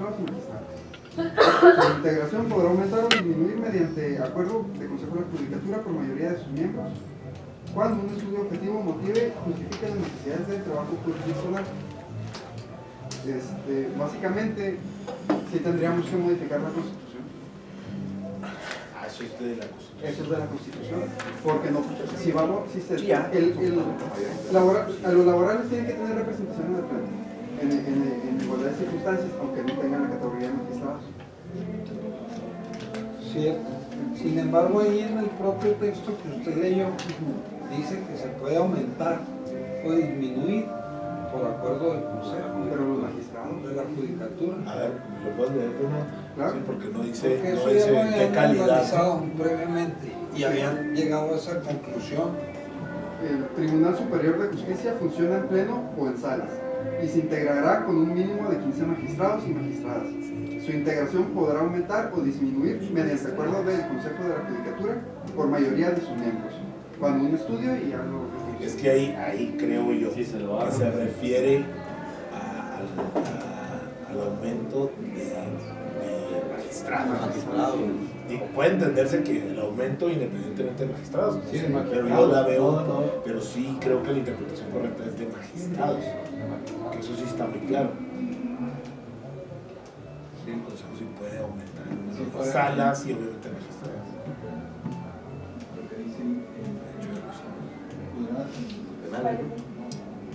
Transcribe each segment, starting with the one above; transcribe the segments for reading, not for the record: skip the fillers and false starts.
magistrados y magistradas. Su integración podrá aumentar o disminuir mediante acuerdo de Consejo de la Judicatura por mayoría de sus miembros, cuando un estudio objetivo motive y justifique las necesidades del trabajo jurisdiccional. Básicamente, sí tendríamos que modificar la Constitución. Eso es de la Constitución. Eso es de la Constitución. Porque no, si vamos, a los laborales tienen que tener representación en el pleno, en igualdad de circunstancias, aunque no tengan la categoría de magistrados. Cierto. Sin embargo, ahí en el propio texto que usted leyó, dice que se puede aumentar o disminuir por acuerdo del Consejo. Pero los magistrados de la Judicatura. A ver, ¿lo puedes leer tú, no? Claro. Sí, porque no dice, Porque no eso dice ya lo qué habían calidad. analizado previamente y habían llegado a esa conclusión. el Tribunal Superior de Justicia funciona en pleno o en salas y se integrará con un mínimo de 15 magistrados y magistradas. Su integración podrá aumentar o disminuir mediante acuerdo del Consejo de la Judicatura por mayoría de sus miembros. Cuando un estudio y algo... Es que ahí creo yo Sí, que se refiere al aumento de magistrados. Digo, puede entenderse que el aumento independientemente de magistrados, ¿no? Sí, Pero yo la veo, pero sí creo que la interpretación correcta es de magistrados, que eso sí está muy claro. Sí, el Consejo sí puede aumentar el número de puede. salas y obviamente magistrados.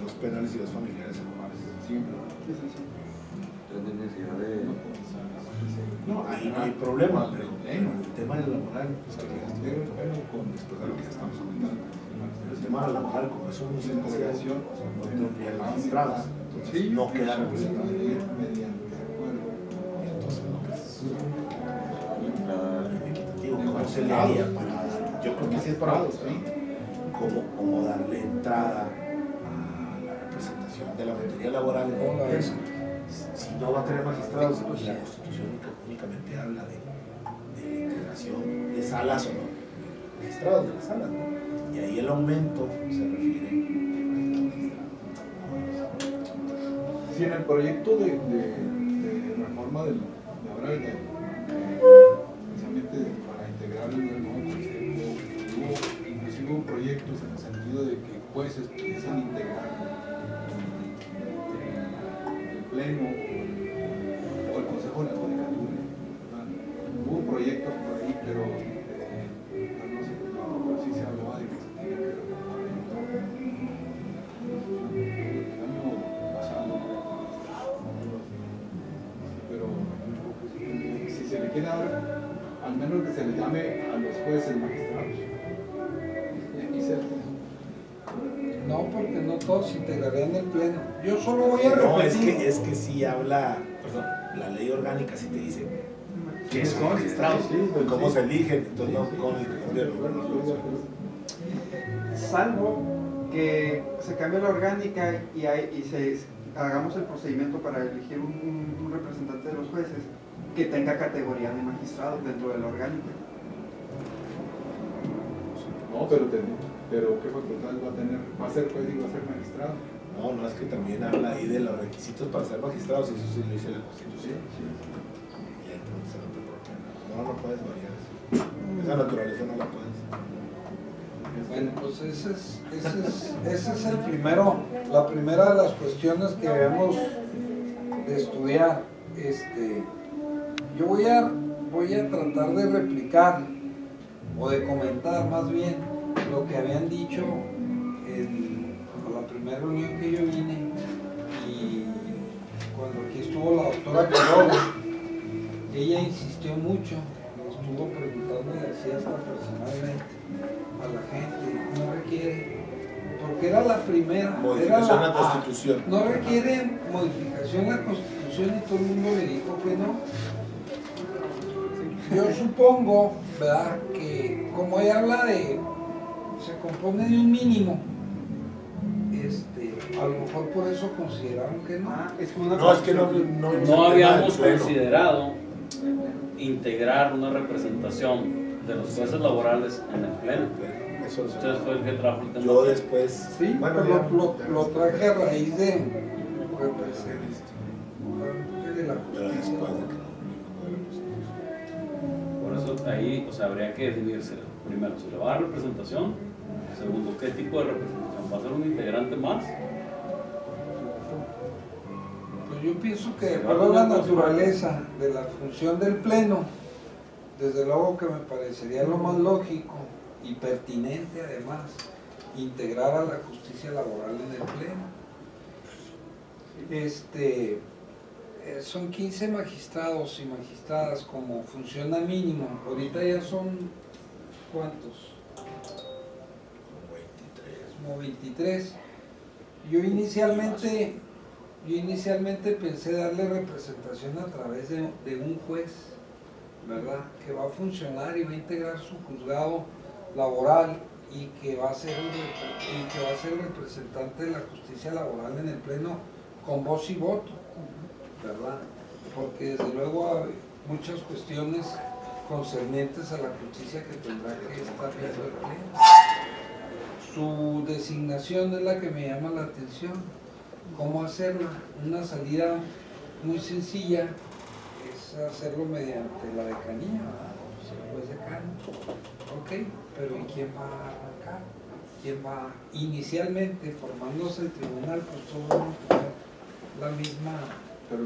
Los penales y los familiares anuales. No, ahí no hay problema, pero el tema del laboral, pues que después de lo que estamos comentando, el tema del laboral, como es una segregación, no tendría magistrados, entonces no queda representado. Entonces no es equitativo. ¿Cómo se le haría para, yo creo que sí es para los, cómo darle entrada a la representación de la materia laboral en el Congreso? Si no va a tener magistrados, pues la Constitución únicamente habla de la integración de salas o no, magistrados de las salas, ¿no? Y ahí el aumento se refiere a Si en el proyecto de reforma del laboral, precisamente para integrar el nuevo consejo, inclusive hubo proyectos en el sentido de que jueces pudiesen integrar el pleno o el consejo de la judicatura. Hubo proyectos por ahí, pero no sé si se hablaba de que se tiene que reformar el año pasado. Pero si se le quiere dar, al menos que se le llame a los jueces magistrados. Y cerca. No, porque no todos se integrarían en el pleno. Yo solo voy a no, repetir. es que sí habla, perdón, la ley orgánica sí te dice que son magistrados, cómo se eligen, entonces no con el cambio de Salvo que se cambie la orgánica y hagamos el procedimiento para elegir un representante de los jueces que tenga categoría de magistrado dentro de la orgánica. No, pero ¿qué facultades va a tener? ¿Va a ser juez y va a ser magistrado? No, es que también habla ahí de los requisitos para ser magistrados, y eso sí lo dice la Constitución. Y entonces no puedes variar eso. Esa naturaleza no la puedes. Bueno, pues ese es el primero, la primera de las cuestiones que debemos de estudiar. Yo voy a tratar de replicar o de comentar más bien lo que habían dicho a la primera reunión que yo vine, y cuando aquí estuvo la doctora Quiroga, ella insistió mucho, estuvo preguntándole así hasta personalmente a la gente, no requiere, porque era la primera, Modificación a la Constitución. no requiere modificación a la Constitución, y todo el mundo le dijo que no. Yo supongo, ¿verdad?, que como ella habla se compone de un mínimo, a lo mejor por eso consideraron que no. Es como una No, es que No habíamos considerado integrar una representación de los jueces laborales en el pleno. Eso Usted fue el que trajo el tema. yo después, Sí, bueno, pero lo traje a raíz de la Pero justicia. después de que no, Por eso ahí, o sea, habría que definirse primero si le va a dar representación, segundo, qué tipo de representación, ¿va a ser un integrante más? Pues yo pienso que de Sí, acuerdo a la una cosa- naturaleza de la función del pleno, desde luego que me parecería lo más lógico y pertinente además integrar a la justicia laboral en el pleno. Son 15 magistrados y magistradas como funciona mínimo. Ahorita ya son ¿cuántos? como 23. Como 23. Yo inicialmente pensé darle representación a través de un juez, ¿verdad? Que va a funcionar y va a integrar su juzgado laboral y que va a ser el representante de la justicia laboral en el pleno con voz y voto, ¿verdad? Porque desde luego hay muchas cuestiones concernientes a la justicia que tendrá que estar viendo el pleno. Su designación es la que me llama la atención. ¿Cómo hacerla? Una salida muy sencilla es hacerlo mediante la decanía, ¿verdad? El juez decano. Ok, pero ¿y quién va a arrancar? ¿Quién va? Inicialmente, formándose el tribunal, pues todos vamos a tener la misma. Pero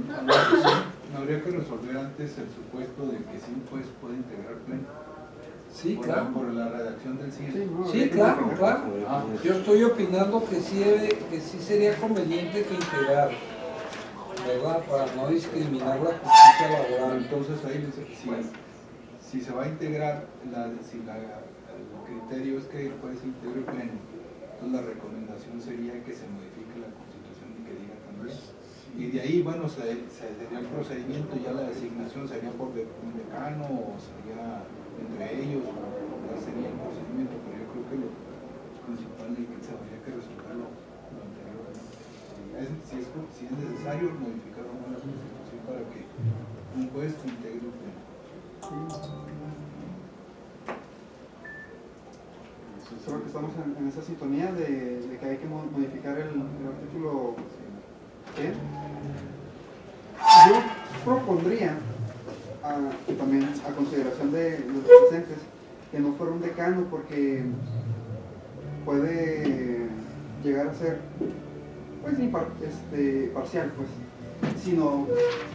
no habría que resolver antes el supuesto de que sí un juez puede integrar pleno. Sí, por claro. por la redacción del CIE. Sí, claro, claro. Ah, Yo estoy opinando que sí sería conveniente que integrar, ¿verdad? Para no discriminar la justicia laboral. entonces ahí si se va a integrar, el criterio es que el juez integre pleno, entonces la recomendación sería que se modifique la Constitución y que diga también. Y de ahí, bueno, sería el procedimiento, ya la designación sería por un decano o sería entre ellos, o cuál sería el procedimiento, pero yo creo que lo principal es que se habría que resolverlo lo anterior. Si es necesario modificar la Constitución para que un juez integre el pleno. Creo que estamos en esa sintonía de que hay que modificar el artículo 100. Yo propondría, también a consideración de los presentes, que no fuera un decano porque puede llegar a ser pues parcial, pues, sino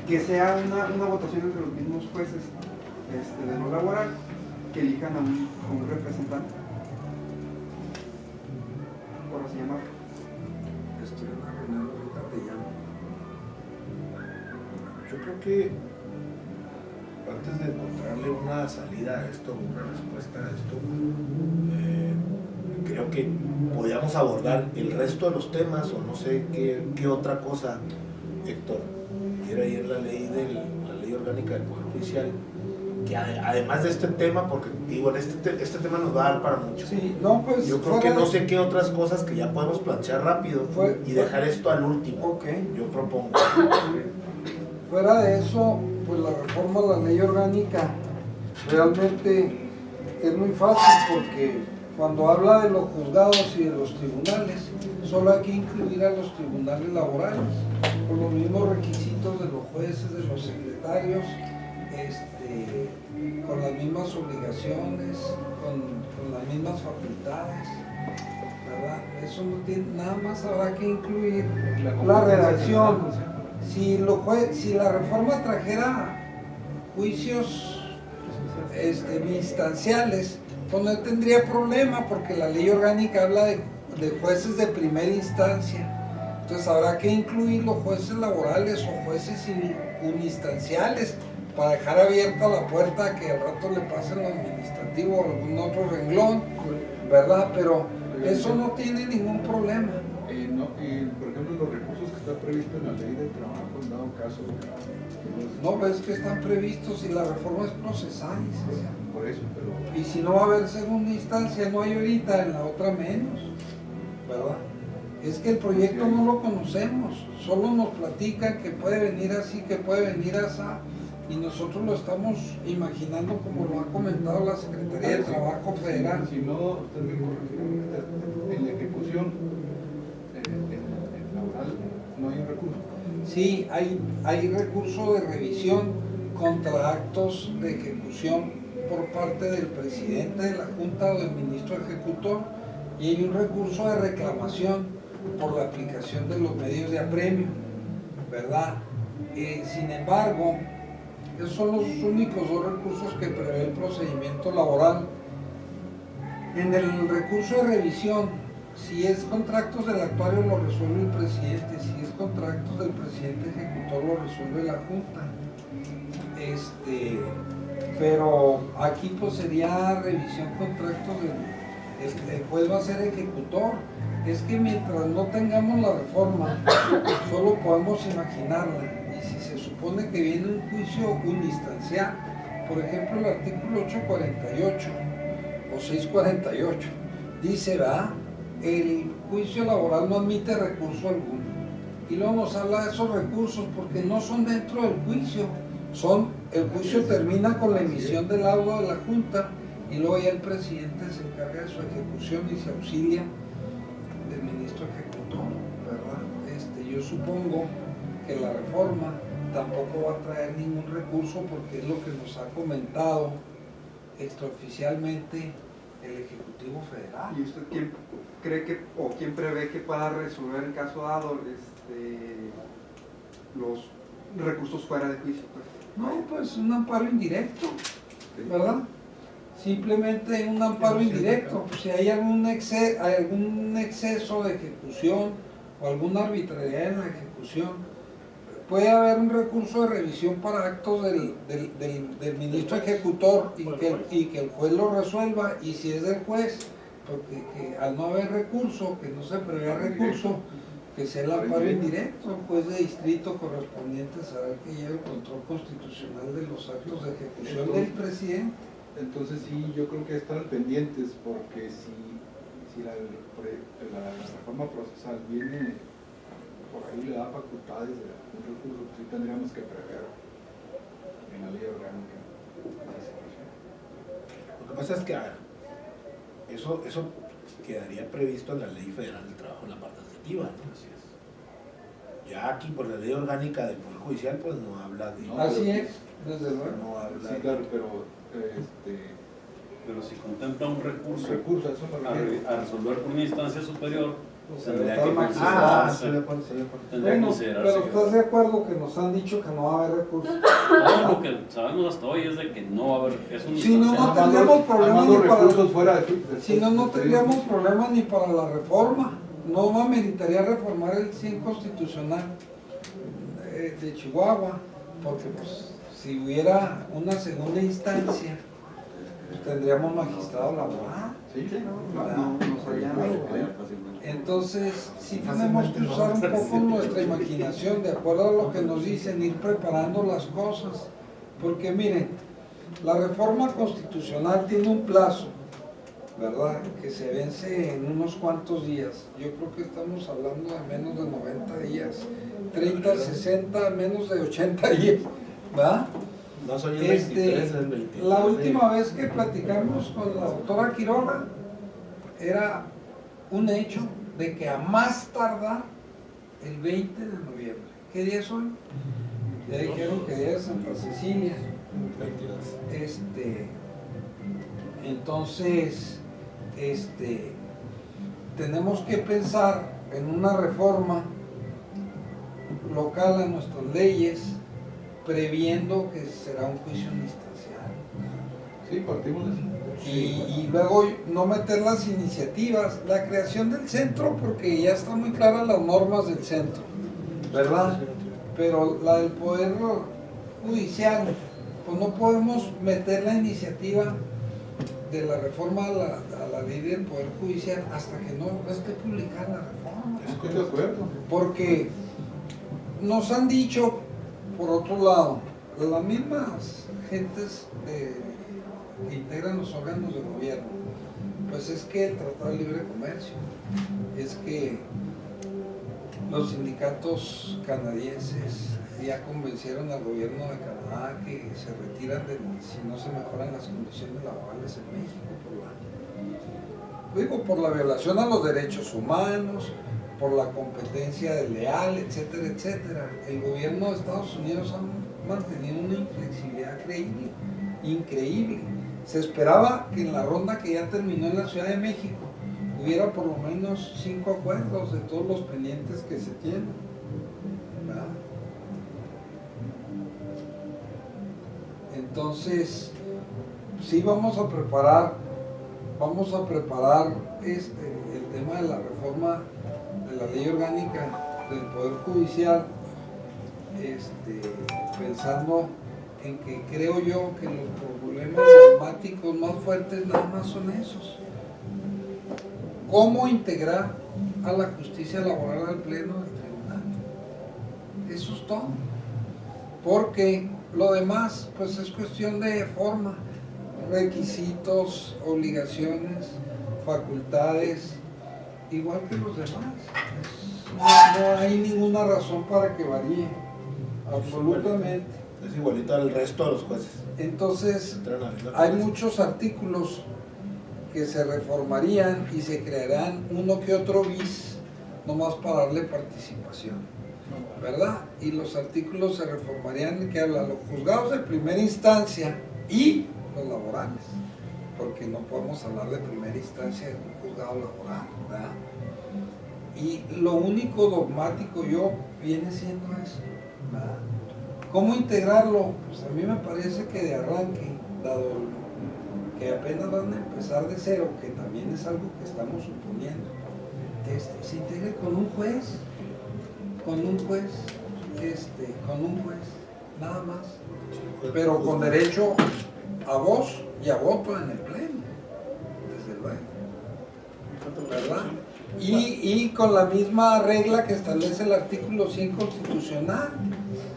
que sea una votación entre los mismos jueces de lo laboral que elijan a un representante, por así llamarlo. Estoy en una reunión, ahorita te llamo. Yo creo que antes de encontrarle una salida a esto, una respuesta a esto, creo que podíamos abordar el resto de los temas o no sé qué otra cosa, Héctor, quiera ir la ley orgánica del Poder Judicial, que además de este tema, porque digo, este tema nos va a dar para mucho. Sí, no, pues. Yo creo que no sé qué otras cosas que ya podemos plantear rápido y dejar esto al último. Ok. Yo propongo. Fuera de eso, pues la reforma a la ley orgánica realmente es muy fácil porque cuando habla de los juzgados y de los tribunales, solo hay que incluir a los tribunales laborales, con los mismos requisitos de los jueces, de los secretarios, con las mismas obligaciones, con las mismas facultades, ¿verdad? Eso no tiene, nada más habrá que incluir la redacción. Si la reforma trajera juicios instanciales, pues no tendría problema porque la ley orgánica habla de jueces de primera instancia. Entonces habrá que incluir los jueces laborales o jueces uninstanciales para dejar abierta la puerta a que al rato le pasen lo administrativo o algún otro renglón, ¿verdad? Pero eso no tiene ningún problema. Por ejemplo, los recursos que está previsto en la ley del trabajo, en dado caso. No, ves que están previstos y la reforma es procesal. Por eso, pero. Y si no va a haber segunda instancia, no hay ahorita, en la otra menos, ¿verdad? Es que el proyecto no lo conocemos, solo nos platican que puede venir así, que puede venir así, y nosotros lo estamos imaginando como lo ha comentado la Secretaría de Trabajo Federal. Si no, usted me corregirá, en la ejecución en laboral no hay un recurso. Sí, hay recurso de revisión contra actos de ejecución por parte del presidente de la Junta o del ministro ejecutor, y hay un recurso de reclamación por la aplicación de los medios de apremio, ¿verdad? Sin embargo, esos son los únicos dos recursos que prevé el procedimiento laboral. En el recurso de revisión, si es contratos del actuario lo resuelve el presidente, si es contratos del presidente ejecutor lo resuelve la Junta. Pero aquí pues sería revisión contratos el juez va a ser ejecutor. Es que mientras no tengamos la reforma, solo podemos imaginarla. Y si se supone que viene un juicio unistancial, por ejemplo el artículo 848 o 648, dice, ¿verdad? El juicio laboral no admite recurso alguno. Y luego nos habla de esos recursos porque no son dentro del juicio. El juicio termina con la emisión del laudo de la Junta y luego ya el presidente se encarga de su ejecución y se auxilia del ministro ejecutor, ¿verdad? Yo supongo que la reforma tampoco va a traer ningún recurso porque es lo que nos ha comentado extraoficialmente el Ejecutivo Federal. ¿Y usted quién cree que, o quién prevé que pueda resolver el caso dado los recursos fuera de juicio? No, pues un amparo indirecto, ¿verdad? Simplemente un amparo indirecto. Si hay algún exceso de ejecución o alguna arbitrariedad en la ejecución, puede haber un recurso de revisión para actos del ministro ejecutor y que el juez lo resuelva, y si es del juez, porque que al no haber recurso, que no se prevea recurso, que sea el amparo indirecto, el juez de distrito correspondiente saber que lleva el control constitucional de los actos de ejecución del presidente. Entonces sí, yo creo que están pendientes, porque si la reforma procesal viene por ahí, le da facultades de un recurso, pues sí tendríamos que prever en la ley orgánica. Lo que pasa es que, a ver, eso quedaría previsto en la Ley Federal del Trabajo en la parte adjetiva, ¿no? Así es. Ya aquí por la Ley Orgánica del Poder Judicial pues no habla de... No, Así es, desde luego. No habla Sí, claro, pero Pero si contempla un recurso recursos, eso me refiero. a resolver por una instancia superior, Pues tendría está que maximizado. estoy de acuerdo, estoy de acuerdo. tendría que Bueno, considerarse. pero estás de acuerdo que nos han dicho que no va a haber recursos. Todo lo que sabemos hasta hoy es de que no va a haber, es un Si no, instancial. no tendríamos problemas Armando ni para... recursos fuera de Si no, no tendríamos problemas ni para la reforma. No ameritaría reformar el 100 constitucional de Chihuahua, porque pues si hubiera una segunda instancia, pues, tendríamos magistrado laboral. Sí, No sabía nada. Entonces, sí tenemos que usar un poco nuestra imaginación, de acuerdo a lo que nos dicen, ir preparando las cosas. Porque miren, la reforma constitucional tiene un plazo, ¿verdad? Que se vence en unos cuantos días. Yo creo que estamos hablando de menos de 90 días, 30, 60, menos de 80 días, ¿verdad? No soy el 23, es el 23. La última vez que platicamos con la doctora Quiroga era un hecho de que a más tardar el 20 de noviembre. ¿Qué día es hoy? Ya dijeron que día es Santa Cecilia. 22. Entonces, tenemos que pensar en una reforma local a nuestras leyes, previendo que será un juicio instancial. sí, partimos de eso. Y luego no meter las iniciativas, la creación del centro, porque ya están muy claras las normas del centro, ¿verdad? Pero la del Poder Judicial, pues no podemos meter la iniciativa de la reforma a la ley del Poder Judicial hasta que no esté publicada la reforma. Estoy de acuerdo. Porque nos han dicho, por otro lado, las mismas gentes que integran los órganos de gobierno, pues es que el Tratado de Libre Comercio, es que los sindicatos canadienses ya convencieron al gobierno de Canadá que se retiran si no se mejoran las condiciones laborales en México por la violación a los derechos humanos, por la competencia desleal, etcétera, etcétera. El gobierno de Estados Unidos ha mantenido una inflexibilidad increíble. Se esperaba que en la ronda que ya terminó en la Ciudad de México hubiera por lo menos 5 acuerdos de todos los pendientes que se tienen, ¿verdad? Entonces, sí vamos a preparar el tema de la reforma de la ley orgánica del Poder Judicial, pensando en que creo yo que los problemas dramáticos más fuertes nada más son esos. ¿Cómo integrar a la justicia laboral al pleno del tribunal? Eso es todo. Porque lo demás, pues es cuestión de forma, requisitos, obligaciones, facultades, igual que los demás. No hay ninguna razón para que varíe, absolutamente. Es igualito al resto de los jueces. Entonces, hay muchos artículos que se reformarían y se crearán uno que otro bis, nomás para darle participación, ¿verdad? Y los artículos se reformarían que hablan los juzgados de primera instancia y los laborales, porque no podemos hablar de primera instancia de un juzgado laboral, ¿verdad? Y lo único dogmático viene siendo eso, ¿verdad? ¿Cómo integrarlo? Pues a mí me parece que de arranque, dado que apenas van a empezar de cero, que también es algo que estamos suponiendo, se integre con un juez, nada más, pero con derecho a voz y a voto en el pleno, desde luego, ¿verdad? Y con la misma regla que establece el artículo 100 constitucional,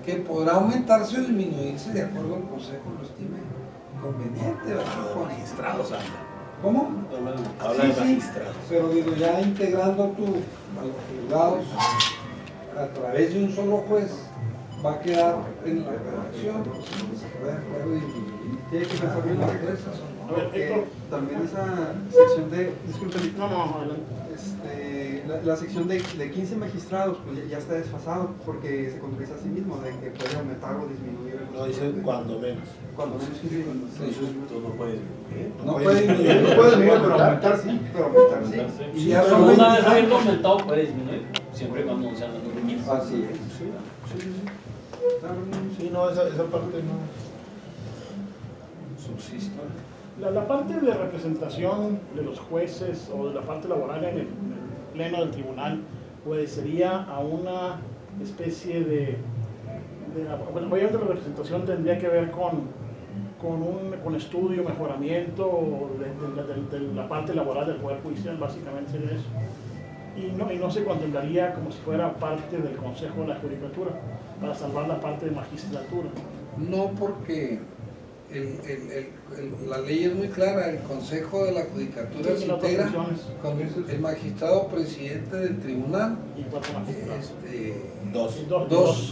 que podrá aumentarse o disminuirse de acuerdo al Consejo lo estime conveniente, ¿verdad? Con magistrados habla. ¿Cómo? Habla de magistrados. Pero digo, ya integrando tú a los juzgados a través de un solo juez, va a quedar en la redacción, se puede de acuerdo disminuir. Tiene que pensar bien las reglas, A ver, porque Héctor. también esa sección de, disculpen, No, adelante. la sección de 15 magistrados pues ya está desfasado porque se contradice a sí mismo de que puede aumentar o disminuir. No dice cuando menos. Cuando menos 15 Tú no puedes disminuir. No puede disminuir. No puede disminuir, pero aumentar sí. Pero aumentar sí. Y Sí, ya pero son una vez 25. habiendo aumentado puede disminuir, siempre y cuando no sean los requisitos. Así es. Sí, no, esa parte no subsiste. La parte de representación de los jueces o de la parte laboral en el pleno del tribunal obedecería a una especie bueno, obviamente la representación tendría que ver con estudio, mejoramiento de la parte laboral del Poder Judicial, básicamente sería eso. Y no se contemplaría como si fuera parte del Consejo de la Judicatura, para salvar la parte de magistratura. No, porque la ley es muy clara, el Consejo de la Judicatura se Tiene otras integra funciones. con el magistrado presidente del tribunal, Y 4 magistrados.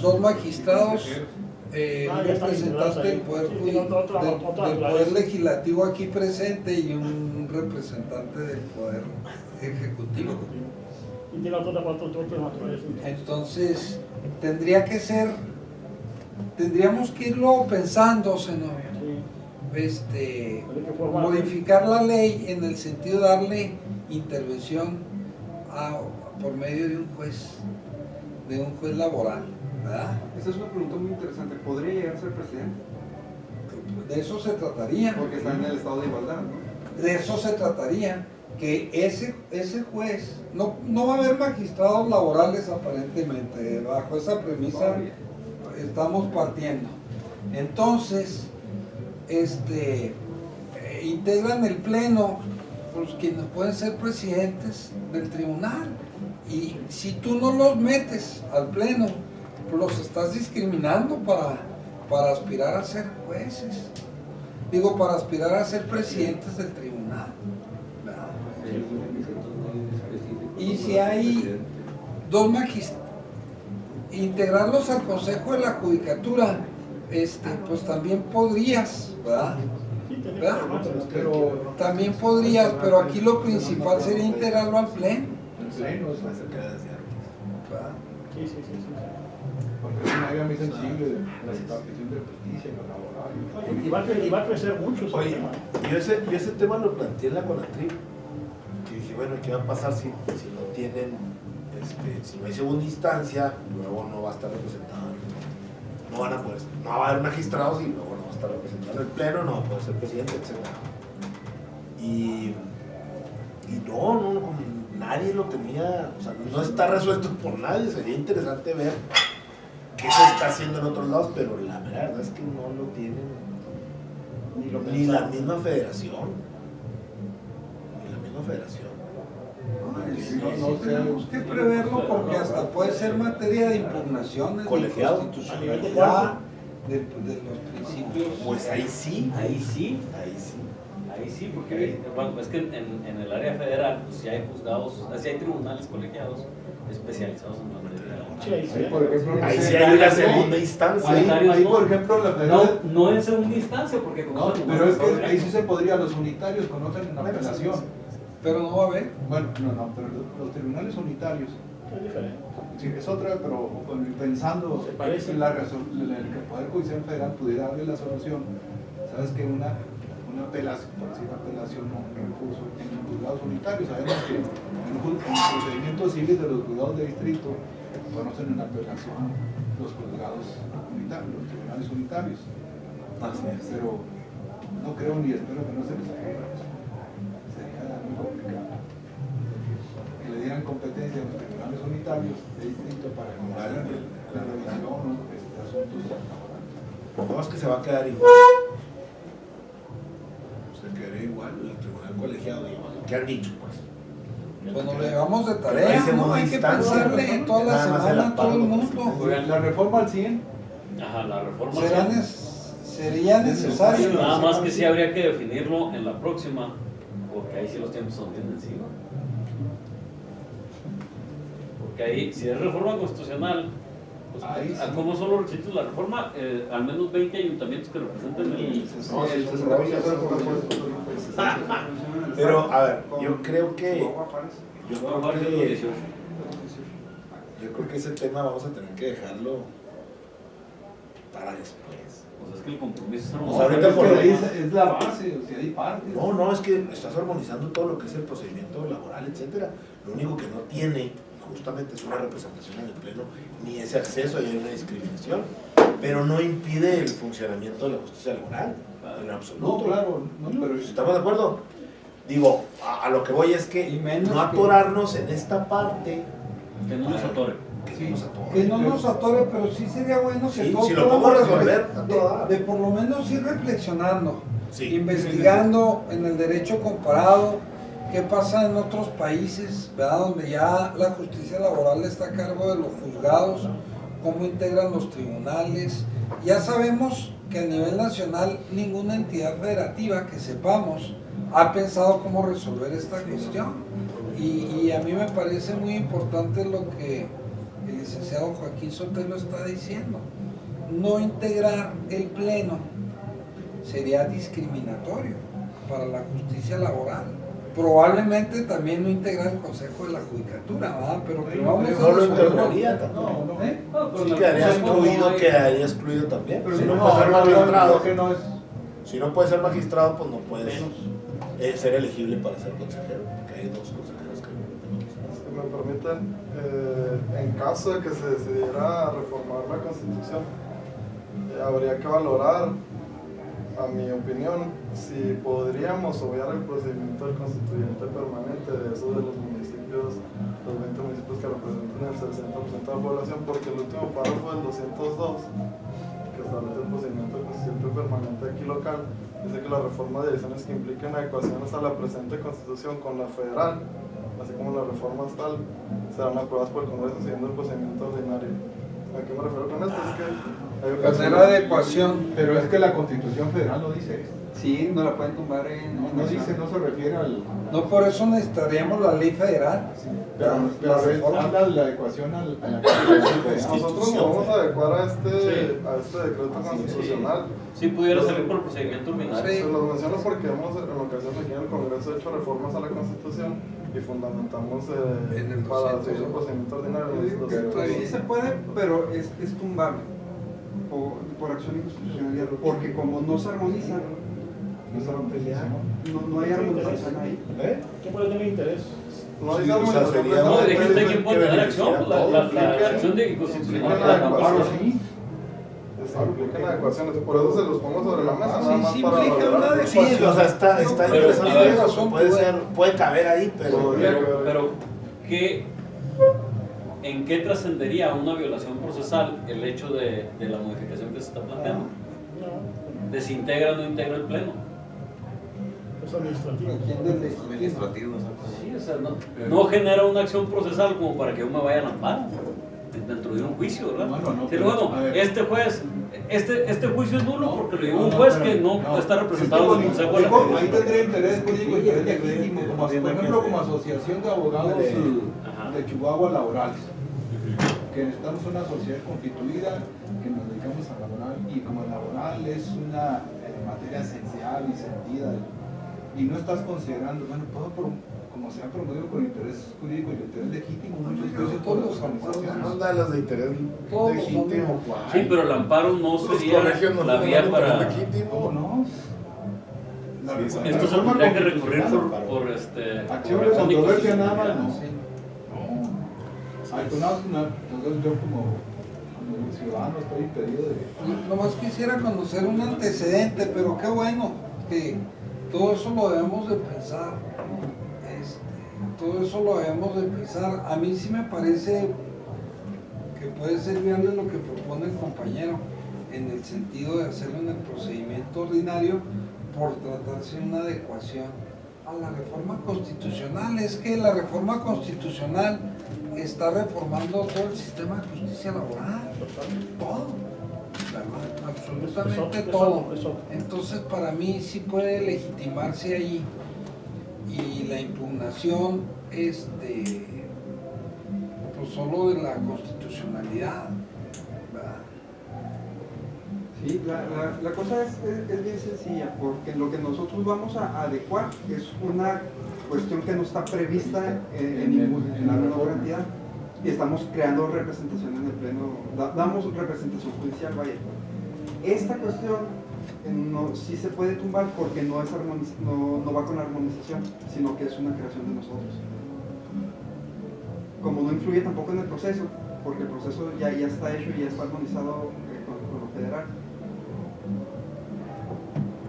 dos magistrados, un Ya están representante del integrados ahí. poder, Sí, otra del poder vez. legislativo aquí presente y un representante del poder ejecutivo. Y tiene otros naturales. Entonces, tendríamos que irlo pensando, Zenobia. Sí. Modificar la ley en el sentido de darle intervención por medio de un juez laboral, ¿verdad? Esa es una pregunta muy interesante. ¿Podría llegar a ser presidente? De eso se trataría. Porque está en el estado de igualdad, ¿no? De eso se trataría, que ese juez, no va a haber magistrados laborales aparentemente, bajo esa premisa estamos partiendo. Entonces, integran el pleno, pues quienes pueden ser presidentes del tribunal, y si tú no los metes al pleno, pues los estás discriminando para aspirar a ser jueces, para aspirar a ser presidentes del tribunal, ¿verdad? Y si hay dos magistrados, integrarlos al Consejo de la Judicatura, pues también podrías, ¿verdad? ¿Verdad? También podrías, pero aquí lo principal sería integrarlo al pleno. El pleno es la cerca de Sí, sí, sí, sí. Porque es una área muy sensible de la impartición de justicia y lo laboral. Y va a crecer mucho ese Oye, tema. yo ese tema lo planteé en la Conatrip, que dije, bueno, ¿qué va a pasar si no tienen, si no hay segunda instancia, luego no va a estar representado? No van a poder, no va a haber magistrados y luego no va a estar representado en el pleno, no va a poder ser presidente, etc. Y no, como nadie lo tenía, o sea, no está resuelto por nadie. Sería interesante ver qué se está haciendo en otros lados, pero la verdad es que no lo tienen ni la misma federación. Ni la misma federación. Tenemos que preverlo porque hasta puede ser materia de impugnaciones Colegiado. de constitucionalidad de los principios. Pues ahí sí. Ahí sí, Ahí sí. ahí sí, porque bueno, es que en el área federal pues sí hay juzgados, sí hay tribunales colegiados especializados en materia laboral. Sí, ahí sí. Ahí, por ejemplo, Ahí sí hay una segunda instancia. ahí, por ejemplo, la federal. No en segunda instancia, porque No, conocen pero es que nomás ahí sí se podría, los unitarios conocen en apelación. Pero no va a haber. Bueno, no, pero los tribunales unitarios, Es diferente. sí, es otra, pero pensando Se parece. en que el Poder Judicial Federal pudiera darle la solución, sabes que una apelación, por decir apelación o un recurso en los juzgados unitarios, sabemos que en procedimientos civiles de los juzgados de distrito conocen en apelación los juzgados unitarios, los tribunales unitarios. Pero no creo ni espero que no se les ocurra eso. Sería muy complicado. Que le dieran competencia a los tribunales unitarios de distrito para evaluar la revisión o asuntos laborales. No, es que se va a quedar igual. Se quedaría igual el tribunal colegiado, igual. ¿Qué han dicho, pues? Pues nos lo llevamos de Hay tarea, ¿no? segunda Hay que instancia, pensarle ¿no? toda la Nada más el semana a todo el amparo, mundo. Oigan, La reforma al 100, Ajá, la reforma. Sería necesario. Nada más que sí habría que definirlo en la próxima, porque ahí sí los tiempos son bien encima. Porque ahí, si es reforma constitucional, pues, Ahí sí. ¿cómo son los requisitos de la reforma? Al menos 20 ayuntamientos que representen el... Pero, a ver, yo creo que ese tema vamos a tener que dejarlo para después. O sea, es que el compromiso es O sea, armonizar. ahorita por ahí es la base, o sea, hay partes. No, es que estás armonizando todo lo que es el procedimiento laboral, etcétera. Lo único que no tiene justamente es una representación en el pleno, ni ese acceso, y hay una discriminación, pero no impide el funcionamiento de la justicia laboral, en absoluto. No, claro, no, pero ¿Estamos de acuerdo? Digo, a lo que voy es que Y menos no atorarnos en esta parte. Que no nos atore. Que no nos atore. Que no nos atore, pero sí sería bueno que Sí, todos si lo podemos podamos resolver, a toda. de por lo menos ir reflexionando, Sí. investigando en el derecho comparado, qué pasa en otros países, ¿verdad? Donde ya la justicia laboral está a cargo de los juzgados, cómo integran los tribunales. Ya sabemos que a nivel nacional ninguna entidad federativa que sepamos ha pensado cómo resolver esta cuestión. Y a mí me parece muy importante lo que el licenciado Joaquín Sotelo está diciendo. No integrar el pleno sería discriminatorio para la justicia laboral. Probablemente también no integrar el Consejo de la Judicatura, ¿verdad? Pero que vamos a No lo resolver. integraría también. no, ¿Eh? Sí, quedaría excluido también. pero Si no, no puede ser magistrado, que no es. si no puede ser magistrado, pues no puedes ser elegible para ser consejero, porque hay dos consejeros que Si me permiten, en caso de que se decidiera reformar la Constitución, habría que valorar, a mi opinión, si podríamos obviar el procedimiento del constituyente permanente de esos de los municipios, los 20 municipios que representan el 60% de la población, porque el último párrafo del 202, que establece el procedimiento del constituyente permanente aquí local, dice que la reforma de decisiones que impliquen adecuaciones a la presente Constitución con la federal, así como las reformas tal, serán aprobadas por el Congreso siguiendo el procedimiento ordinario. ¿A qué me refiero con esto? Es que hay Hacer ocasiones... adecuación. Pero es que la Constitución Federal no dice esto. Sí, no la pueden tumbar en... No dice, no se refiere al. No, por eso necesitaríamos la ley federal. Pero habla de la adecuación a la Constitución Federal. Nosotros nos vamos a adecuar a este decreto constitucional. Sí pudiera salir por el procedimiento ordinario. Sí. Se los menciono porque hemos en ocasiones aquí en el Congreso hecho reformas a la Constitución y fundamentamos En el para 200, seguir el ¿no? procedimiento ordinario. Yo digo que Está bien. sí se puede, pero es tumbable por acción inconstitucionalidad, porque como no se armonizan, No se van a pelear. no hay armonización ahí. ¿Eh? ¿Quién puede tener interés? No Sí, dice o sea, armonización, sería- pero No, es- dijiste es- quién puede que tener beneficia acción, a la todos. acción de Implica inconstitucionalidad. la Amparo, adecuación. sí. Implican adecuaciones, por eso se los pongo sobre la mesa, nada Sí, más sí para implica valorar. una Pues sí, o sea, está Pero, interesante a ver, eso, razón, puede tú, ser, puede caber ahí, pero Pero ¿en qué trascendería una violación procesal el hecho de la modificación que se está planteando? No, ¿Desintegra o no integra el pleno? es administrativo. ¿Quién del legítimo? Administrativo, Sí, o sea, no genera una acción procesal como para que yo me vaya al amparo dentro de un juicio, ¿verdad? No, Sí, pero, bueno, a ver. este juez, este juicio es nulo porque lo llevó No, un no, juez pero- que no está representado en el Consejo de la Ahí Justicia. tendría interés jurídico, interés legítimo, como, por ejemplo, como Asociación de Abogados Ajá. de Chihuahua Laborales, que estamos una sociedad constituida, que nos dedicamos a laboral, y como el laboral es una materia esencial y sentida, y no estás considerando, bueno, como se ha promovido con interés jurídico y interés legítimo, muchos casos por las organizaciones. no da las de interés Todos legítimo. Sí, pero el amparo no Los sería colegios no la dan vía interés para... ¿Cómo legítimo. no? Sí, sí. Esto se reforma tendría que recurrir constitucional. por Acción de razón controversia nada más, inconstitucionalidad. no. No. Ay, pues entonces yo como ciudadano estoy impedido de... Nomás quisiera conocer un antecedente, pero qué bueno que todo eso lo debemos de pensar. Todo eso lo debemos de pensar. A mí sí me parece que puede ser viable lo que propone el compañero, en el sentido de hacerlo en el procedimiento ordinario por tratarse de una adecuación a la reforma constitucional. Es que la reforma constitucional está reformando todo el sistema de justicia laboral, todo, ¿verdad? Absolutamente todo. Entonces, para mí sí puede legitimarse ahí, y la impugnación pues solo de la constitucionalidad, ¿verdad? Sí, la cosa es bien sencilla, porque lo que nosotros vamos a adecuar es una cuestión que no está prevista en la normativa, y estamos creando representación en el pleno, damos representación judicial, vaya. Esta cuestión sí se puede tumbar porque no va con la armonización, sino que es una creación de nosotros. Como no influye tampoco en el proceso, porque el proceso ya está hecho y ya está armonizado con lo federal.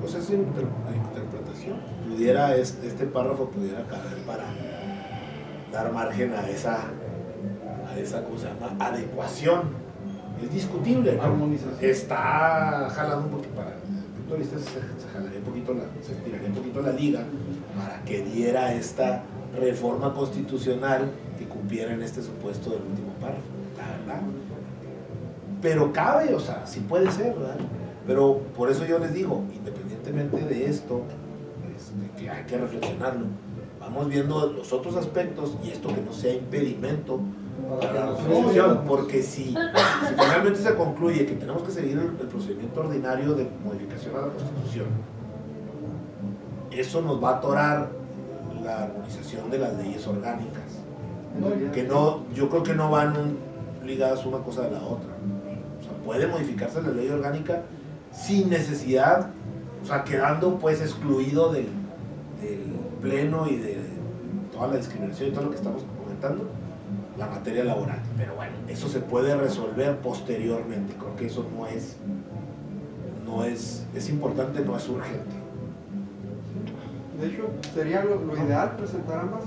Pues es una interpretación. Pudiera este párrafo pudiera caber para dar margen a esa ¿cómo se llama? Adecuación. Es discutible, ¿no? Armonización. Está jalando un poquito para el punto de vista, se jalaría un poquito se tiraría un poquito la liga para que diera esta reforma constitucional que cumpliera en este supuesto del último párrafo, la verdad. Pero cabe, o sea, sí puede ser, ¿verdad? Pero por eso yo les digo, independientemente de esto, que hay que reflexionarlo, vamos viendo los otros aspectos y esto que no sea impedimento para la resolución, porque si finalmente se concluye que tenemos que seguir el procedimiento ordinario de modificación a la Constitución, eso nos va a atorar la armonización de las leyes orgánicas, que no, yo creo que no van ligadas una cosa de la otra. O sea, puede modificarse la ley orgánica sin necesidad, o sea, quedando pues excluido del pleno y de toda la discriminación y todo lo que estamos comentando, la materia laboral. Pero bueno, eso se puede resolver posteriormente. Creo que eso es importante, no es urgente. De hecho, sería lo ideal presentar ambas,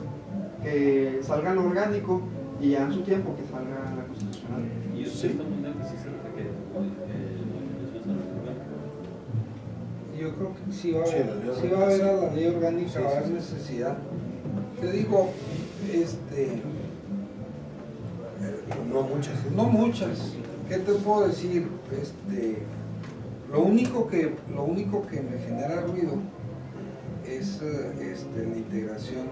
que salga lo orgánico y ya en su tiempo que salga la constitucional. Y eso está muy bien que sí se requiere modificaciones a la orgánica. Yo creo que sí va a Sí, haber, la ley sí va a haber a orgánica, la ley orgánica, sí, va a haber sí. necesidad. Te digo, No muchas. no muchas. ¿Qué te puedo decir? Lo único que me genera ruido es la integración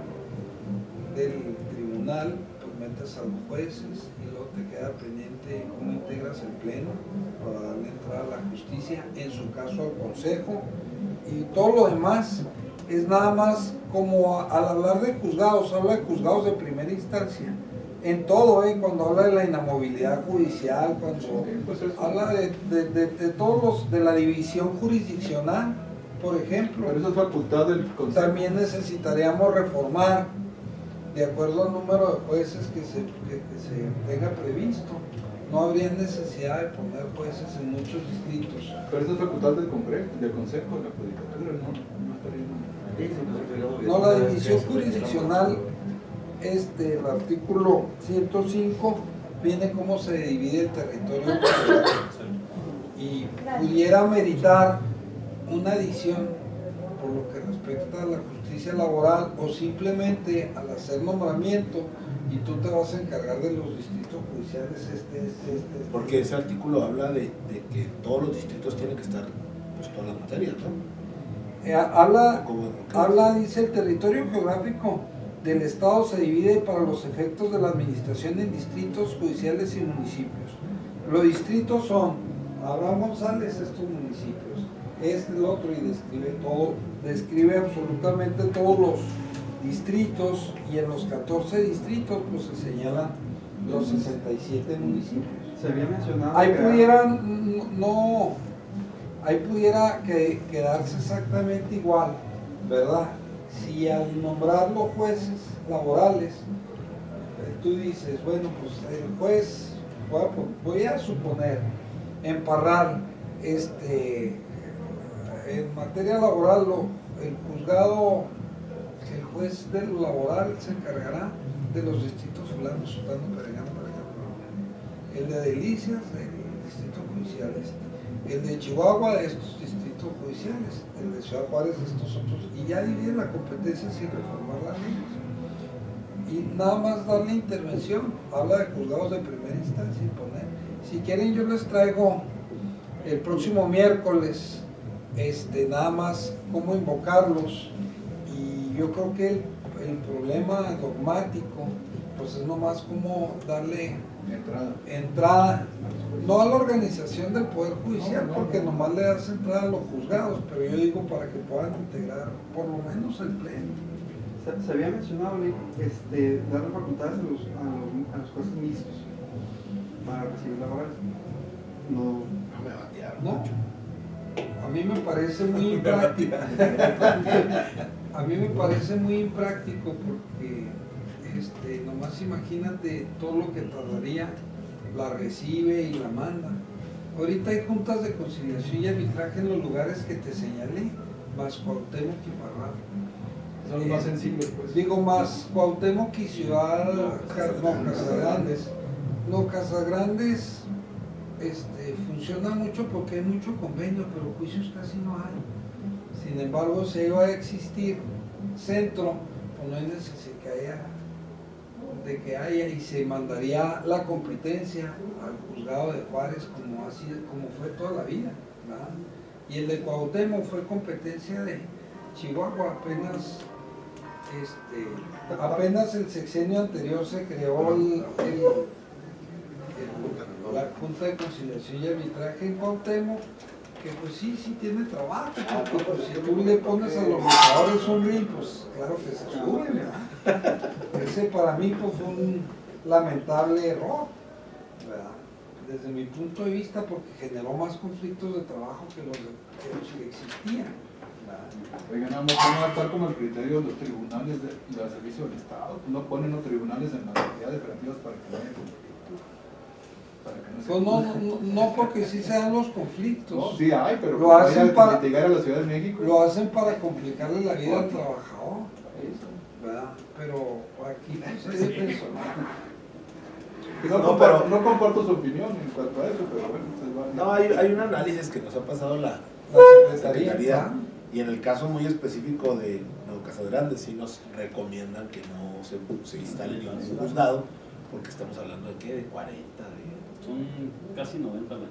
del tribunal. Pues metes a los jueces y luego te queda pendiente cómo integras el pleno para darle entrada a la justicia, en su caso al consejo, y todo lo demás es nada más como al hablar de juzgados, habla de juzgados de primera instancia. En todo, cuando habla de la inamovilidad judicial, cuando habla de todos los, de la división jurisdiccional, por ejemplo. Pero eso es facultad del Consejo. También necesitaríamos reformar de acuerdo al número de jueces que se tenga previsto. No habría necesidad de poner jueces en muchos distritos. Pero eso es facultad del Consejo, de la Judicatura, No, la división jurisdiccional, el artículo 105 viene cómo se divide el territorio y pudiera meritar una adición por lo que respecta a la justicia laboral, o simplemente al hacer nombramiento y tú te vas a encargar de los distritos judiciales Porque ese artículo habla de que todos los distritos tienen que estar, pues, todas las materias, ¿no? Habla, dice, el territorio geográfico del Estado se divide para los efectos de la administración en distritos judiciales y municipios. Los distritos son Abraham González, estos municipios, el otro, y describe absolutamente todos los distritos, y en los 14 distritos pues se señalan los 67 municipios. Se había mencionado Ahí que pudiera quedarse exactamente igual, ¿verdad? Si al nombrar los jueces laborales, tú dices, bueno, pues el juez, voy a suponer, en Parral, en materia laboral, el juzgado, el juez de lo laboral se encargará de los distritos fulano, sutano, perengano, el de Delicias, del distrito judicial el de Chihuahua, de estos distritos judiciales, el de Ciudad Juárez, de estos otros, y ya divide la competencia sin reformar las leyes. Y nada más darle intervención, habla de juzgados de primera instancia y poner. Si quieren, yo les traigo el próximo miércoles nada más cómo invocarlos, y yo creo que el problema dogmático pues es nomás cómo darle entrada, no a la organización del Poder Judicial, porque nomás le das entrada a los juzgados, pero yo digo para que puedan integrar por lo menos el pleno. Se había mencionado, darle facultades a los jueces mixtos para recibir laborales. No me batearon mucho. A mí me parece muy impráctico. A mí me parece muy impráctico porque nomás imagínate todo lo que tardaría, la recibe y la manda. Ahorita hay juntas de conciliación y arbitraje en los lugares que te señalé, más Cuauhtémoc y Parral. Son los más sencillos, pues. Digo, más Cuauhtémoc y Ciudad, Casagrandes. No, Casagrandes funciona mucho porque hay mucho convenio, pero juicios casi no hay. Sin embargo, si iba a existir centro, pues no hay necesidad de que haya, y se mandaría la competencia al juzgado de Juárez como fue toda la vida, ¿verdad? Y el de Cuauhtémoc fue competencia de Chihuahua. Apenas el sexenio anterior se creó la Junta de Conciliación y Arbitraje en Cuauhtémoc, que pues sí tiene trabajo, porque pues, si tú le pones a los luchadores un ring, pues claro que se sube, ¿verdad? Ese para mí pues, fue un lamentable error, ¿verdad? Desde mi punto de vista, porque generó más conflictos de trabajo que los que existían. Oigan, nada más van a actuar como el criterio de los tribunales de servicio del Estado. No ponen los tribunales en las actividades operativas para que no haya conflicto. Pues no, porque sí se dan los conflictos. No, sí hay, pero lo hacen para llegar a la Ciudad de México. Lo hacen para complicarle la vida al trabajador, ¿verdad? Pero aquí pues es personal. No comparto su opinión en cuanto a eso, pero bueno, no, hay un análisis que nos ha pasado la Secretaría, y en el caso muy específico de Casagrandes sí nos recomiendan que no se instale ningún juzgado, porque estamos hablando de ¿qué? De 40, son casi 90 al año.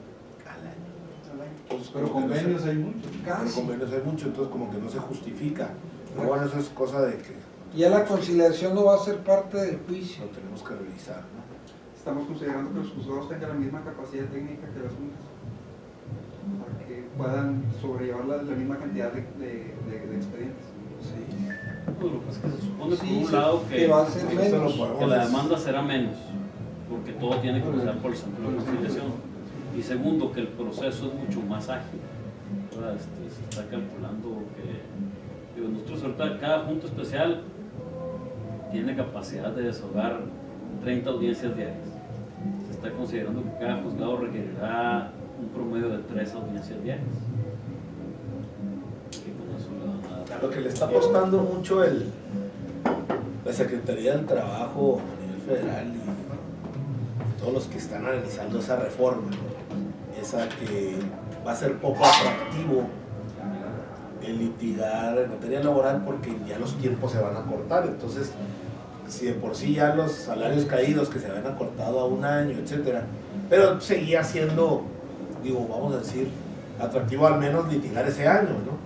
Pues, pero convenios hay muchos. Pero convenios hay muchos, entonces como que no se justifica. Pero bueno, eso es cosa de que ya la conciliación no va a ser parte del juicio. lo tenemos que revisar, ¿no? Estamos considerando que los juzgados tengan la misma capacidad técnica que las juntas, para que puedan sobrellevar la misma cantidad de expedientes. Pues lo que pasa es que se supone Sí, por un sí, lado que va a ser eso menos. lo podemos que la demanda será menos, porque todo tiene que pasar por el centro de conciliación. Y segundo, que el proceso es mucho más ágil. ¿Verdad? Se está calculando que nosotros ahorita cada junta especial tiene capacidad de desahogar 30 audiencias diarias. Se está considerando que cada juzgado requerirá un promedio de 3 audiencias diarias. Y con eso le van a dar. Lo que le está apostando mucho la Secretaría del Trabajo a nivel federal y todos los que están analizando esa reforma es a que va a ser poco atractivo el litigar en materia laboral porque ya los tiempos se van a cortar. Entonces, si de por sí ya los salarios caídos que se habían acortado a 1 año, etcétera, pero seguía siendo, vamos a decir, atractivo al menos litigar ese año, ¿no?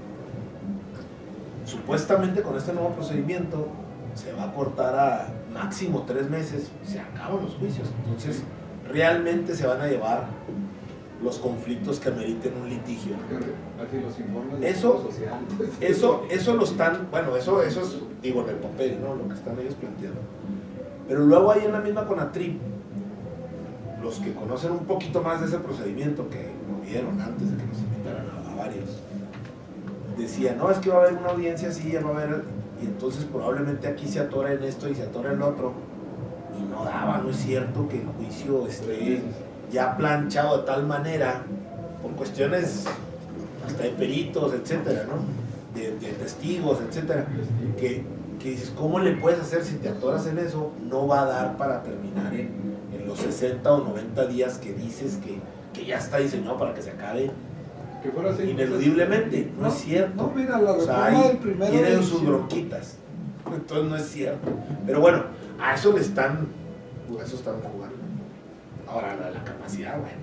Supuestamente con este nuevo procedimiento se va a cortar a máximo 3 meses, se acaban los juicios. Entonces, realmente se van a llevar los conflictos que ameriten un litigio. Así los informes de Eso- Seguro social. Eso lo están, bueno, eso es, en el papel, ¿no? Lo que están ellos planteando. Pero luego ahí en la misma CONATRIP, los que conocen un poquito más de ese procedimiento, que lo vieron antes de que nos invitaran a varios, decían, no, es que va a haber una audiencia así, ya va a haber, y entonces probablemente aquí se atora en esto y se atora en lo otro, y no daba, no es cierto que el juicio esté ya planchado de tal manera, por cuestiones hasta de peritos, etcétera, ¿no? De testigos, etcétera, que dices, ¿cómo le puedes hacer si te atoras en eso? No va a dar para terminar en los 60 o 90 días que dices que ya está diseñado para que se acabe Que fuera así, ineludiblemente. No es cierto. No, mira, la O sea, reforma ahí del primero tienen de sus diciembre. bronquitas. Entonces no es cierto. Pero bueno, a eso le están, a eso están jugando. Ahora, la capacidad, bueno,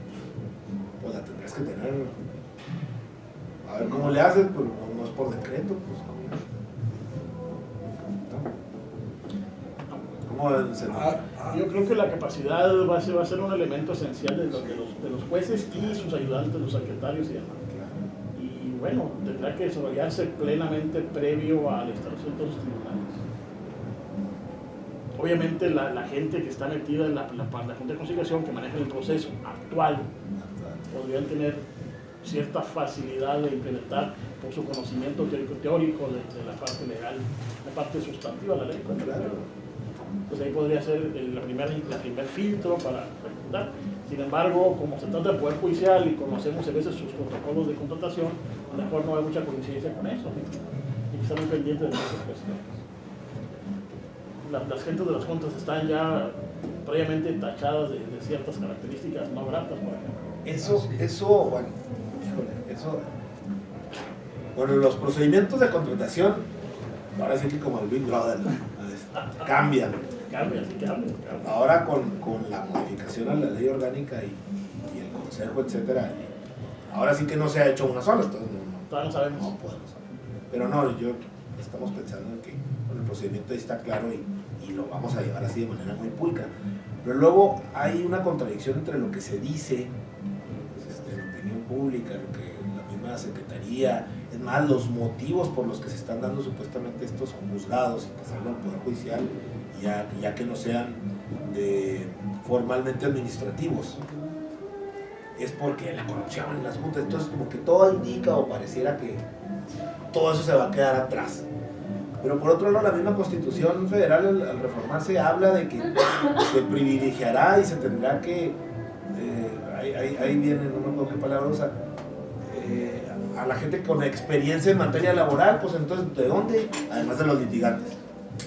pues la tendrás que tener. A ver cómo le haces, pues no es por decreto, pues. ¿Cómo se Yo creo que la capacidad va a ser un elemento esencial de los jueces y sus ayudantes, los secretarios y demás. Y bueno, tendrá que desarrollarse plenamente previo a la instalación de los tribunales. Obviamente la gente que está metida en la Junta de Conciliación, que maneja el proceso actual, podrían tener cierta facilidad de implementar por su conocimiento teórico de la parte legal, la parte sustantiva de la ley. Pues ahí podría ser el primer filtro para ejecutar. Sin embargo, como se trata del Poder Judicial y conocemos a veces sus protocolos de contratación, a lo mejor no hay mucha coincidencia con eso. Hay que estar muy pendientes de esas cuestiones. Las gentes de las juntas están ya previamente tachadas de ciertas características no gratas, por ejemplo. Eso, bueno, híjole, eso. Bueno, los procedimientos de contratación, ahora sí que como el Big Brother, ¿no? Cambian. Cambia. Ahora con la modificación a la ley orgánica y el consejo, etcétera, ahora sí que no se ha hecho una sola, entonces Todavía no sabemos. no podemos. Pero no, estamos pensando en que el procedimiento ahí está claro y lo vamos a llevar así de manera muy pulcra. Pero luego hay una contradicción entre lo que se dice en la opinión pública, lo que la misma Secretaría, es más, los motivos por los que se están dando supuestamente estos juzgados y pasarlo al Poder Judicial, ya que no sean formalmente administrativos. Es porque la corrupción en las juntas, entonces como que todo indica o pareciera que todo eso se va a quedar atrás. Pero por otro lado, la misma Constitución Federal al reformarse habla de que se privilegiará y se tendrá que, ahí viene, no me acuerdo qué palabra usa, a la gente con experiencia en materia laboral, pues entonces, ¿de dónde? Además de los litigantes.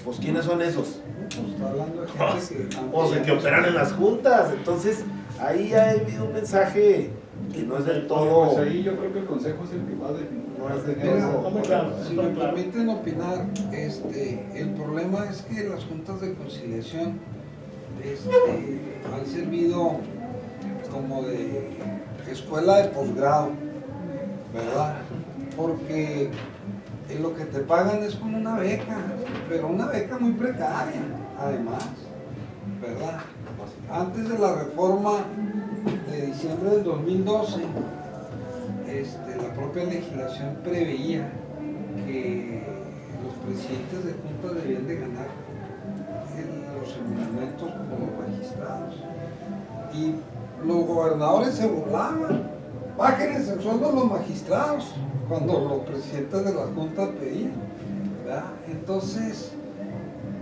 Pues ¿quiénes son esos? Pues está hablando de gente O sea, que operan en las juntas. Entonces, ahí ha habido un mensaje que no es del todo. Pues ahí yo creo que el consejo es el que va a definir. No es de Mira, todo. no me claro. si me permiten opinar, el problema es que las juntas de conciliación han servido como de escuela de posgrado, ¿verdad? Porque lo que te pagan es como una beca, pero una beca muy precaria, además, ¿verdad? Antes de la reforma de diciembre del 2012, la propia legislación preveía que los presidentes de junta debían de ganar los emolumentos como los magistrados. Y los gobernadores se burlaban, bájenles el sueldo a los magistrados, cuando los presidentes de la junta pedían, ¿verdad? Entonces,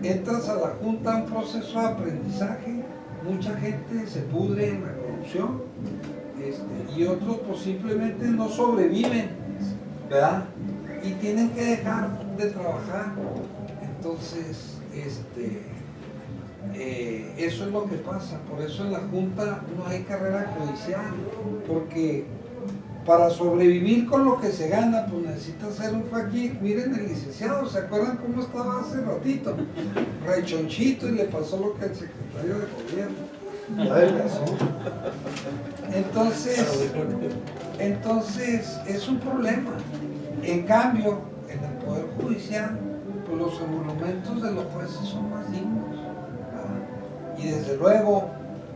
entras a la junta a un proceso de aprendizaje, mucha gente se pudre en la corrupción, y otros pues simplemente no sobreviven, ¿verdad? Y tienen que dejar de trabajar. Entonces, eso es lo que pasa. Por eso en la junta no hay carrera judicial, porque para sobrevivir con lo que se gana, pues necesitas ser un faquir. Miren el licenciado, ¿se acuerdan cómo estaba hace ratito? Rechonchito, y le pasó lo que al secretario de gobierno. Entonces es un problema. En cambio, en el Poder Judicial, pues los emolumentos de los jueces son más dignos, ¿verdad? Y desde luego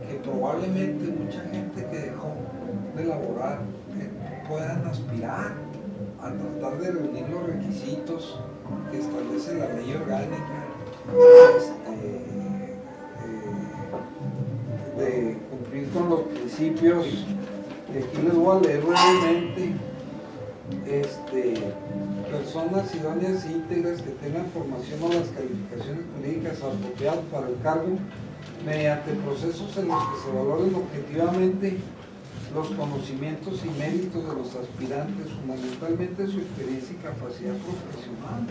que probablemente mucha gente que dejó de laborar puedan aspirar a tratar de reunir los requisitos que establece la ley orgánica, de cumplir con los principios, que aquí les voy a leer brevemente. Personas idóneas e íntegras que tengan formación o las calificaciones jurídicas apropiadas para el cargo, mediante procesos en los que se valoren objetivamente los conocimientos y méritos de los aspirantes, fundamentalmente su experiencia y capacidad profesional.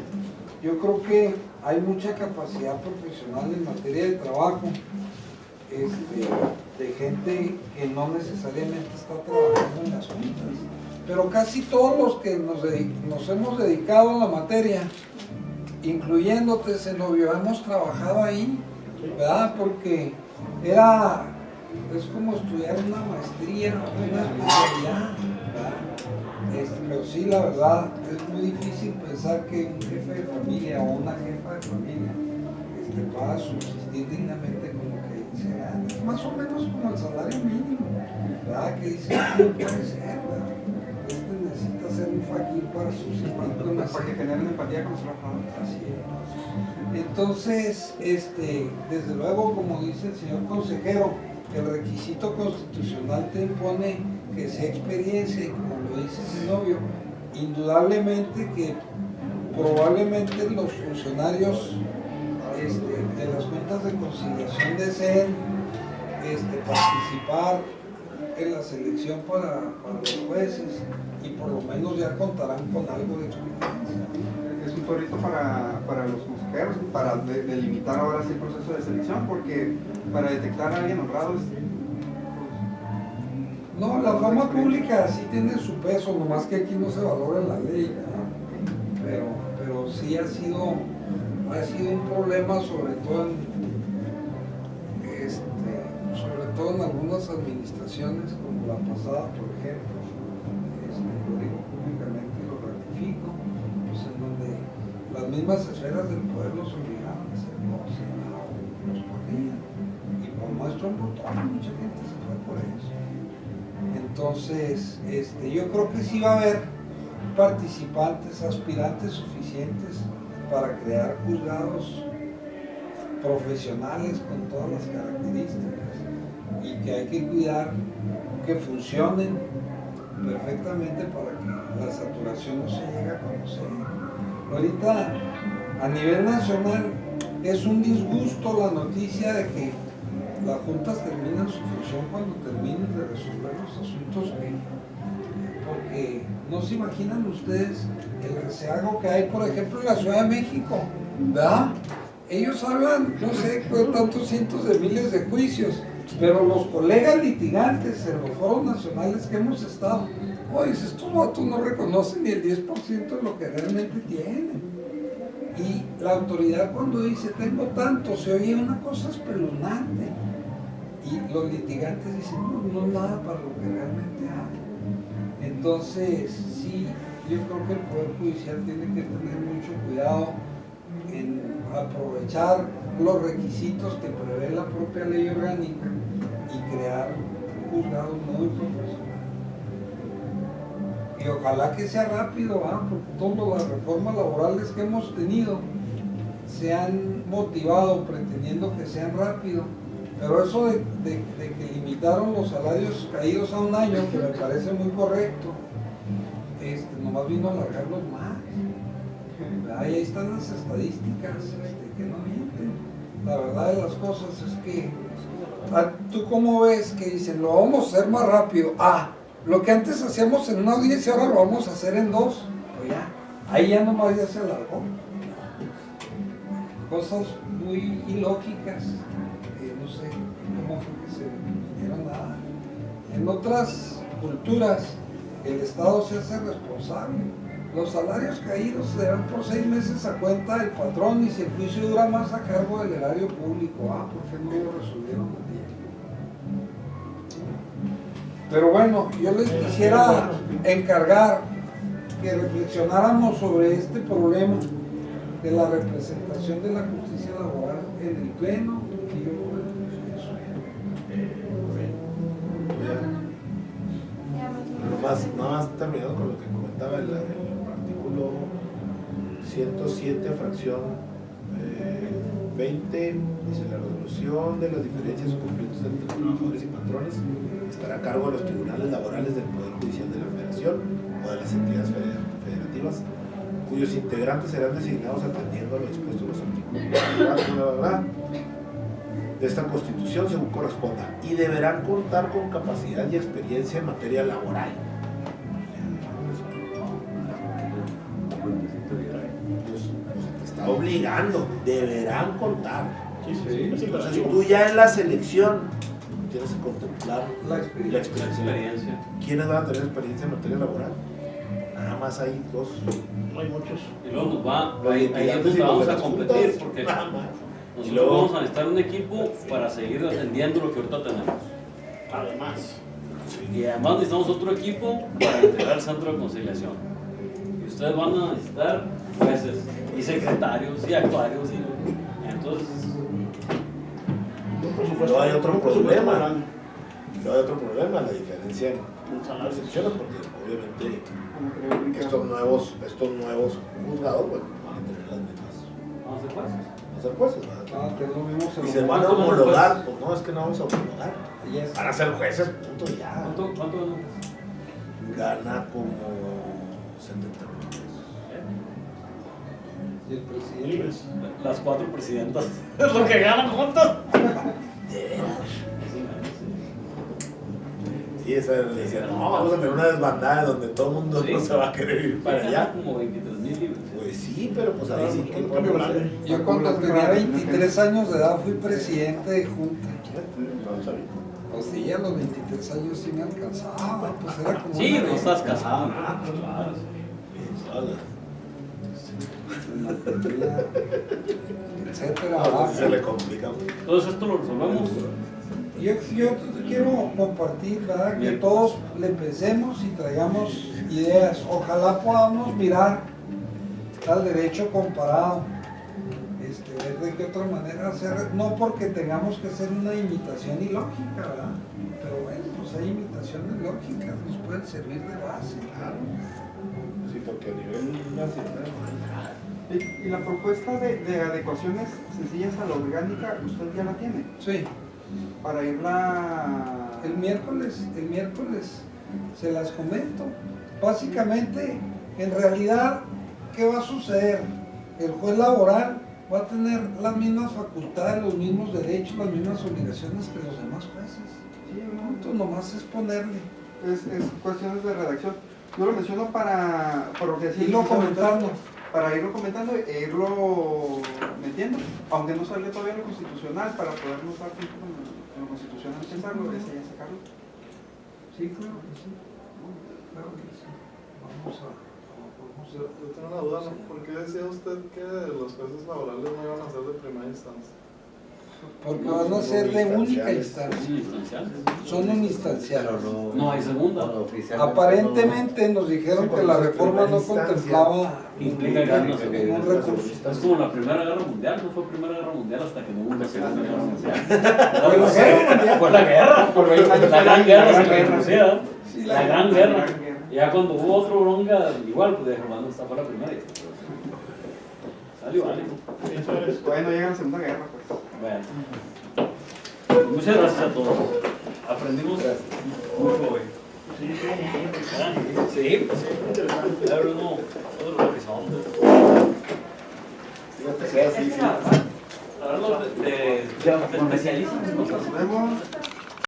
Yo creo que hay mucha capacidad profesional en materia de trabajo, de gente que no necesariamente está trabajando en las juntas, pero casi todos los que nos hemos dedicado a la materia, incluyéndote, Zenobio, hemos trabajado ahí, ¿verdad? Porque es como estudiar una maestría, una especialidad, ¿verdad? Pero sí, la verdad, es muy difícil pensar que un jefe de familia o una jefa de familia pueda subsistir dignamente con lo que se gana. Es más o menos como el salario mínimo, ¿verdad? Que dice que no puede ser, ¿verdad? Necesita ser un faquir para subsistir con la... Para que generen empatía con los trabajadores. Así es. Entonces, desde luego, como dice el señor consejero, el requisito constitucional te impone que sea experiencia, y como lo dice Zenobio, indudablemente que probablemente los funcionarios de las juntas de conciliación deseen participar en la selección para los jueces, y por lo menos ya contarán con algo de experiencia. Es un torito para los consejeros, para delimitar ahora sí el proceso de selección, porque para detectar a alguien honrado no, la fama pública sí tiene su peso, nomás que aquí no se valora la ley, ¿no? Pero sí ha sido un problema, sobre todo en algunas administraciones, como la pasada, por ejemplo, lo digo públicamente y lo ratifico, pues en donde las mismas esferas del poder los obligaban a hacer cosas, los corrían, y por muestra un botón, mucha gente se fue por eso. Entonces, yo creo que sí va a haber participantes, aspirantes suficientes para crear juzgados profesionales con todas las características, y que hay que cuidar que funcionen perfectamente para que la saturación no se llegue a conocer. Ahorita, a nivel nacional, es un disgusto la noticia de que las juntas terminan su función cuando terminen de resolver los asuntos porque no se imaginan ustedes el rezago que hay, por ejemplo, en la Ciudad de México, ¿verdad? Ellos hablan, no sé, tantos cientos de miles de juicios, pero los colegas litigantes en los foros nacionales que hemos estado, oye, estos vatos no reconocen ni el 10% de lo que realmente tienen. Y la autoridad, cuando dice tengo tanto, se oye una cosa espeluznante. Y los litigantes dicen, no es nada para lo que realmente hay. Entonces, sí, yo creo que el Poder Judicial tiene que tener mucho cuidado en aprovechar los requisitos que prevé la propia ley orgánica y crear un juzgado muy profesional. Y ojalá que sea rápido, ¿verdad? Porque todas las reformas laborales que hemos tenido se han motivado pretendiendo que sean rápido. Pero eso de que limitaron los salarios caídos a un año, que me parece muy correcto, nomás vino a alargarlos más. Ahí están las estadísticas que no mienten. La verdad de las cosas es que, ¿tú cómo ves que dicen, lo vamos a hacer más rápido? Lo que antes hacíamos en una audiencia ahora lo vamos a hacer en 2. Pues ya, ahí ya nomás ya se alargó. Cosas muy ilógicas, no sé cómo fue que se vinieron a... En otras culturas, el Estado se hace responsable. Los salarios caídos se dan por 6 meses a cuenta del patrón y si el juicio dura más a cargo del erario público. ¿Por qué no lo resolvieron a tiempo? Pero bueno, yo les quisiera encargar que reflexionáramos sobre este problema de la representación de la justicia laboral en el Pleno. Y yo, Nada más terminando con lo que comentaba el artículo 107, fracción 20, dice: la resolución de las diferencias o conflictos entre trabajadores y patrones estará a cargo de los tribunales laborales del Poder Judicial de la Federación o de las entidades federativas, cuyos integrantes serán designados atendiendo a lo dispuesto en los artículos de esta Constitución según corresponda, y deberán contar con capacidad y experiencia en materia laboral. Te está obligando, deberán contar. Entonces tú ya en la selección tienes que contemplar la experiencia. ¿Quiénes van a tener experiencia en materia laboral? Nada más hay 2. No hay muchos. Y luego ahí es donde vamos a competir, porque nosotros vamos a necesitar un equipo para seguir atendiendo lo que ahorita tenemos. Además. Y además necesitamos otro equipo para integrar el centro de conciliación. Y ustedes van a necesitar jueces y secretarios y actuarios. Entonces, no hay otro problema. La diferencia en las secciones, porque obviamente estos nuevos juzgados, bueno, van a tener las mismas. vamos a hacer jueces. Hacer jueces, ¿verdad? Que no vimos Y se van a homologar, pues no, es que no vamos a homologar. Yes. Van a ser jueces, punto ya. ¿Cuánto ganó? Gana como 70 millones. Y el presidente. Libres. Las 4 presidentas es lo que ganan juntos. ¿De veras? Sí, esa le decía, no, vamos a tener una desbandada donde todo el mundo no se va a querer ir para allá. Como 23,000 libres. Pues sí, pero pues ahí sí que Un cambio grande. Yo cuando tenía 23 años de edad fui presidente de junta. Pues sí, a los 23 años sí me alcanzaba. Pues era como Sí, una no estás casado. materia, etcétera. Entonces se le complica. Entonces esto lo resolvemos. Yo quiero compartir, ¿verdad? Que todos le pensemos y traigamos ideas. Ojalá podamos mirar al derecho comparado, ver de qué otra manera hacer, no porque tengamos que hacer una imitación ilógica, ¿verdad? Pero bueno, pues hay imitaciones lógicas, nos pueden servir de base. Claro. Sí, porque a nivel nacional. Y la propuesta de adecuaciones sencillas a la orgánica, usted ya la tiene. Sí. Para irla... El miércoles se las comento. Básicamente, en realidad, ¿qué va a suceder? El juez laboral va a tener las mismas facultades, los mismos derechos, las mismas obligaciones que los demás jueces. Sí, Entonces, nomás es ponerle. es cuestiones de redacción. Yo lo menciono porque así Irlo comentando. Para irlo comentando e irlo metiendo, aunque no salga todavía lo constitucional, para podernos dar tiempo con lo constitucional pensarlo, ese ya sacarlo. Sí, claro que sí. Claro que sí. Vamos a Yo tengo una duda, ¿no? ¿Por qué decía usted que los jueces laborales no iban a ser de primera instancia? Porque van a ser de única instancia. Son uninstanciales. No hay segunda. Aparentemente nos dijeron que la reforma no contemplaba Implica guerra. ningún recurso. Es como la Primera Guerra Mundial, no fue Primera Guerra Mundial hasta que no hubo una Segunda Guerra Mundial. Fue la guerra. Por 20 años La gran fue guerra la se gran le conocía. Sí, La gran guerra. Ya cuando hubo otro bronca, igual, pues de Germán está fuera primaria. Salió, vale. Eso es. Todavía no llega la Segunda Guerra, pues. Bueno. Muchas gracias a todos. Aprendimos mucho hoy. Sí, pues sí. Ya no, otro horizonte. Sí, sí, sí. Hablarnos de especialistas, ¿no? Nos vemos.